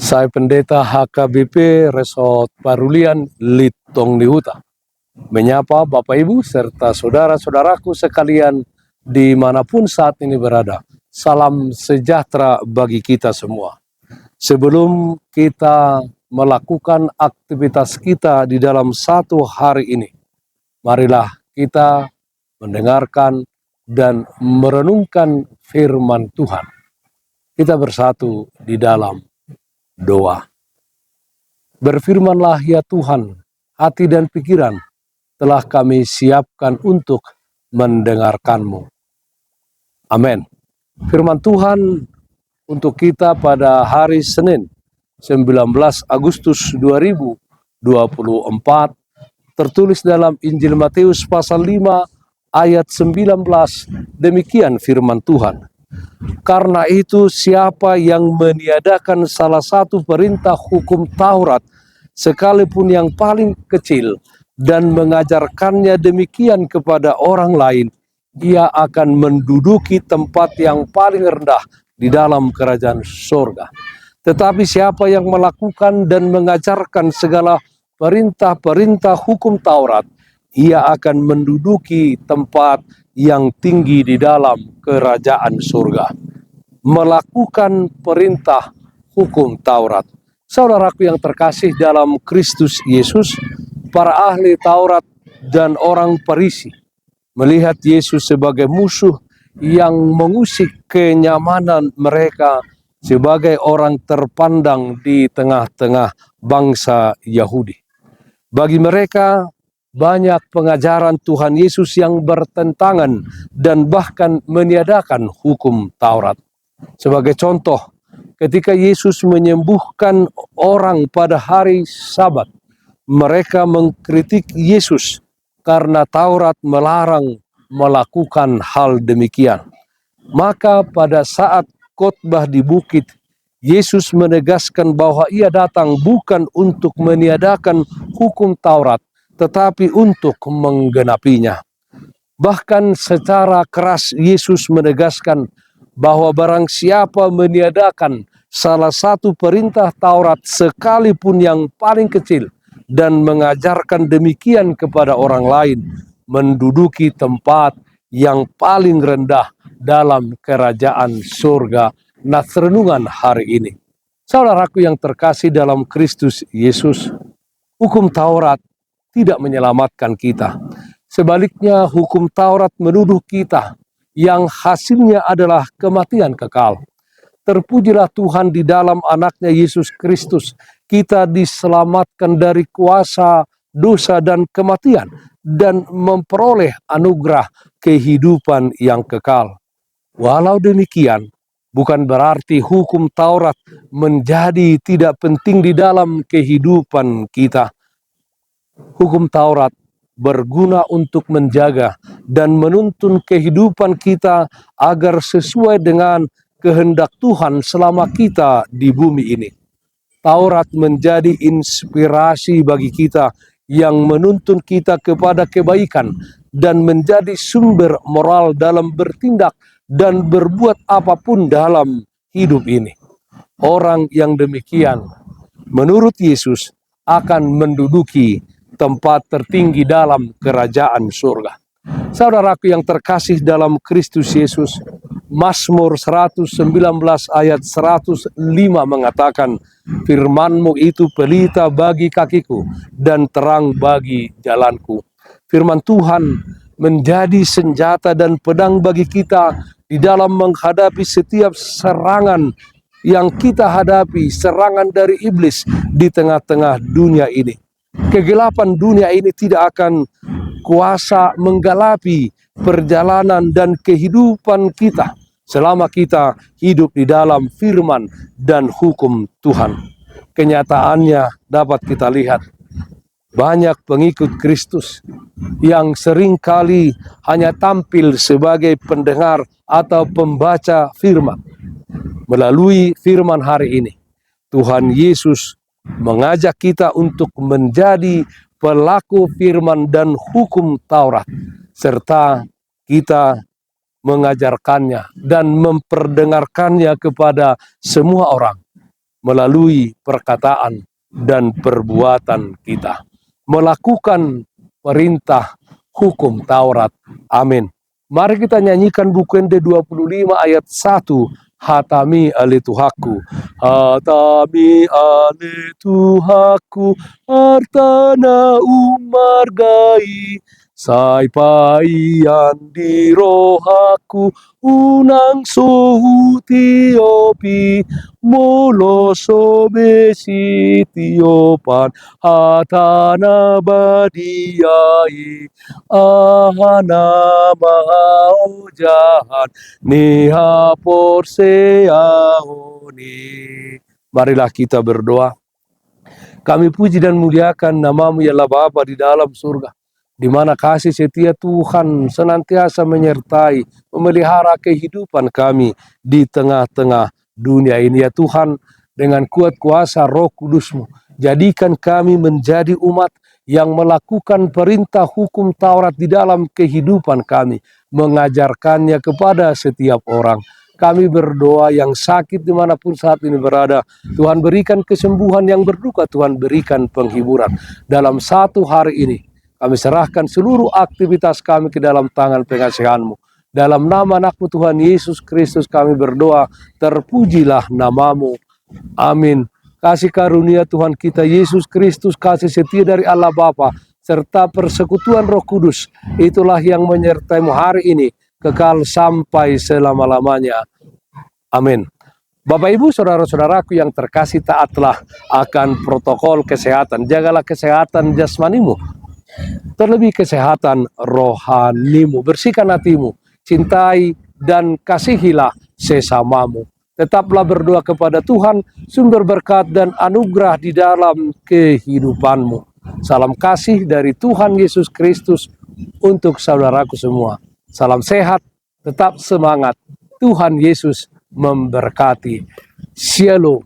Saya pendeta HKBP Resort Parulian Litong Nihuta menyapa Bapak Ibu serta saudara-saudaraku sekalian dimanapun saat ini berada. Salam sejahtera bagi kita semua. Sebelum kita melakukan aktivitas kita di dalam satu hari ini, marilah kita mendengarkan dan merenungkan firman Tuhan. Kita bersatu di dalam doa. Berfirmanlah ya Tuhan, hati dan pikiran telah kami siapkan untuk mendengarkan-Mu. Amin. Firman Tuhan untuk kita pada hari Senin 19 Agustus 2024 tertulis dalam Injil Matius pasal 5 ayat 19. Demikian firman Tuhan. Karena itu siapa yang meniadakan salah satu perintah hukum Taurat, sekalipun yang paling kecil, dan mengajarkannya demikian kepada orang lain, ia akan menduduki tempat yang paling rendah di dalam kerajaan surga. Tetapi siapa yang melakukan dan mengajarkan segala perintah-perintah hukum Taurat, ia akan menduduki tempat yang tinggi di dalam kerajaan surga. Melakukan perintah hukum Taurat. Saudaraku yang terkasih dalam Kristus Yesus, para ahli Taurat dan orang Farisi melihat Yesus sebagai musuh yang mengusik kenyamanan mereka sebagai orang terpandang di tengah-tengah bangsa Yahudi. Bagi mereka, banyak pengajaran Tuhan Yesus yang bertentangan dan bahkan meniadakan hukum Taurat. Sebagai contoh, ketika Yesus menyembuhkan orang pada hari Sabat, mereka mengkritik Yesus karena Taurat melarang melakukan hal demikian. Maka pada saat khotbah di bukit, Yesus menegaskan bahwa ia datang bukan untuk meniadakan hukum Taurat, tetapi untuk menggenapinya. Bahkan secara keras Yesus menegaskan bahwa barang siapa meniadakan salah satu perintah Taurat sekalipun yang paling kecil dan mengajarkan demikian kepada orang lain, menduduki tempat yang paling rendah dalam kerajaan surga. Nah, renungan hari ini, saudaraku yang terkasih dalam Kristus Yesus, hukum Taurat tidak menyelamatkan kita. Sebaliknya, hukum Taurat menuduh kita yang hasilnya adalah kematian kekal. Terpujilah Tuhan, di dalam anaknya Yesus Kristus kita diselamatkan dari kuasa dosa dan kematian dan memperoleh anugerah kehidupan yang kekal. Walau demikian, bukan berarti hukum Taurat menjadi tidak penting di dalam kehidupan kita. Hukum Taurat berguna untuk menjaga dan menuntun kehidupan kita agar sesuai dengan kehendak Tuhan selama kita di bumi ini. Taurat menjadi inspirasi bagi kita yang menuntun kita kepada kebaikan dan menjadi sumber moral dalam bertindak dan berbuat apapun dalam hidup ini. Orang yang demikian, menurut Yesus, akan menduduki tempat tertinggi dalam kerajaan surga. Saudaraku yang terkasih dalam Kristus Yesus, Mazmur 119 ayat 105 mengatakan, firman-Mu itu pelita bagi kakiku dan terang bagi jalanku. Firman Tuhan menjadi senjata dan pedang bagi kita di dalam menghadapi setiap serangan yang kita hadapi, serangan dari iblis di tengah-tengah dunia ini. Kegelapan dunia ini tidak akan kuasa menggalapi perjalanan dan kehidupan kita selama kita hidup di dalam firman dan hukum Tuhan. Kenyataannya dapat kita lihat, banyak pengikut Kristus yang seringkali hanya tampil sebagai pendengar atau pembaca firman. Melalui firman hari ini, Tuhan Yesus mengajak kita untuk menjadi pelaku firman dan hukum Taurat, serta kita mengajarkannya dan memperdengarkannya kepada semua orang. melalui perkataan dan perbuatan kita. Melakukan perintah hukum Taurat. Amin. Mari kita nyanyikan buku ND 25 ayat 1. Hatami ale Tuhaku, hatami ale Tuhaku, artana umargai, sai paian di rohaku, unang suhu tiopi, molo sobesi tiopan, hatana badiai, ahana mahaujahan, niha porseaoni. Marilah kita berdoa. Kami puji dan muliakan nama-Mu ya Allah Bapa di dalam surga, di mana kasih setia Tuhan senantiasa menyertai, memelihara kehidupan kami di tengah-tengah dunia ini. Ya Tuhan, dengan kuat kuasa Roh Kudus-Mu, jadikan kami menjadi umat yang melakukan perintah hukum Taurat di dalam kehidupan kami, mengajarkannya kepada setiap orang. Kami berdoa yang sakit dimanapun saat ini berada, Tuhan berikan kesembuhan, yang berduka Tuhan berikan penghiburan. Dalam satu hari ini, kami serahkan seluruh aktivitas kami ke dalam tangan pengasihan-Mu. Dalam nama anak-Mu Tuhan Yesus Kristus kami berdoa, terpujilah nama-Mu. Amin. Kasih karunia Tuhan kita Yesus Kristus, kasih setia dari Allah Bapa, serta persekutuan Roh Kudus, itulah yang menyertai-Mu hari ini, kekal sampai selama-lamanya. Amin. Bapak Ibu saudara-saudaraku yang terkasih, taatlah akan protokol kesehatan. Jagalah kesehatan jasmanimu, terlebih kesehatan rohanimu. Bersihkan hatimu, cintai dan kasihilah sesamamu. Tetaplah berdoa kepada Tuhan, sumber berkat dan anugerah di dalam kehidupanmu. Salam kasih dari Tuhan Yesus Kristus untuk saudaraku semua. Salam sehat, tetap semangat. Tuhan Yesus memberkati. Shalom.